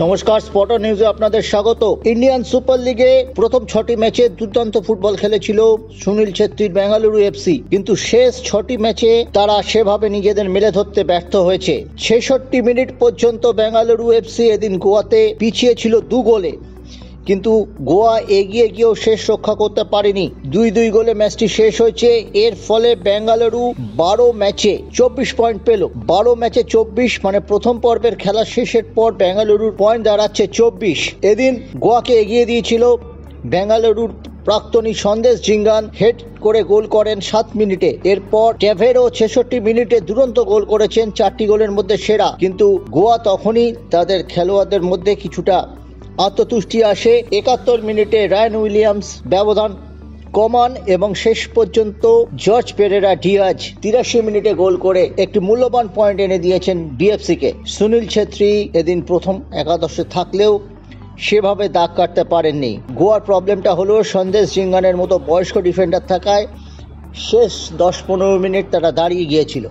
নমস্কার, স্পটার নিউজে আপনাদের স্বাগত। ইন্ডিয়ান সুপার লিগে প্রথম 6টি ম্যাচে দুর্দান্ত ফুটবল খেলেছিল সুনীল ছেত্রীর বেঙ্গালুরু এফসি, কিন্তু শেষ 6টি ম্যাচে তারা সেভাবে নিজেদের মেলে ধরতে ব্যর্থ হয়েছে। 66 মিনিট পর্যন্ত বেঙ্গালুরু এফসি এদিন গোয়াতে পিছিয়ে ছিল 2 গোলে, কিন্তু গোয়া এগিয়ে গিয়েও শেষ রক্ষা করতে পারেনি। 2-2 গোলে ম্যাচটি শেষ হয়েছে। এর ফলে বেঙ্গালুরু 12 ম্যাচে 24 পয়েন্ট পেল। 12 ম্যাচে 24 মানে প্রথম পর্বের খেলা শেষের পর বেঙ্গালুরুর পয়েন্ট দাঁড়াচ্ছে 24। এদিন গোয়াকে এগিয়ে দিয়েছিল বেঙ্গালুরুর প্রাক্তনী সন্দেশ জিঙ্গান, হেড করে গোল করেন 7 মিনিটে। এরপর ট্যাভেরো 66 মিনিটে দুরন্ত গোল করেছেন, 4টি গোলের মধ্যে সেরা। কিন্তু গোয়া তখনই তাদের খেলোয়াড়দের মধ্যে কিছুটা আত্মতুষ্টি আসে। 71 মিনিটে রায়ান উইলিয়ামস ব্যবধান কমান এবং শেষ পর্যন্ত জর্জ পেরেরা ডিয়াজ 83 মিনিটে গোল করে একটি মূল্যবান পয়েন্ট এনে দিয়েছেন বিএফসিকে। সুনীল ছেত্রী এদিন প্রথম একাদশে থাকলেও সেভাবে দাগ কাটতে পারেননি। গোয়ার প্রবলেমটা হলো সন্দেশ জিঙ্গানের মতো বয়স্ক ডিফেন্ডার থাকায় শেষ 10-15 মিনিট তারা দাঁড়িয়ে গিয়েছিল।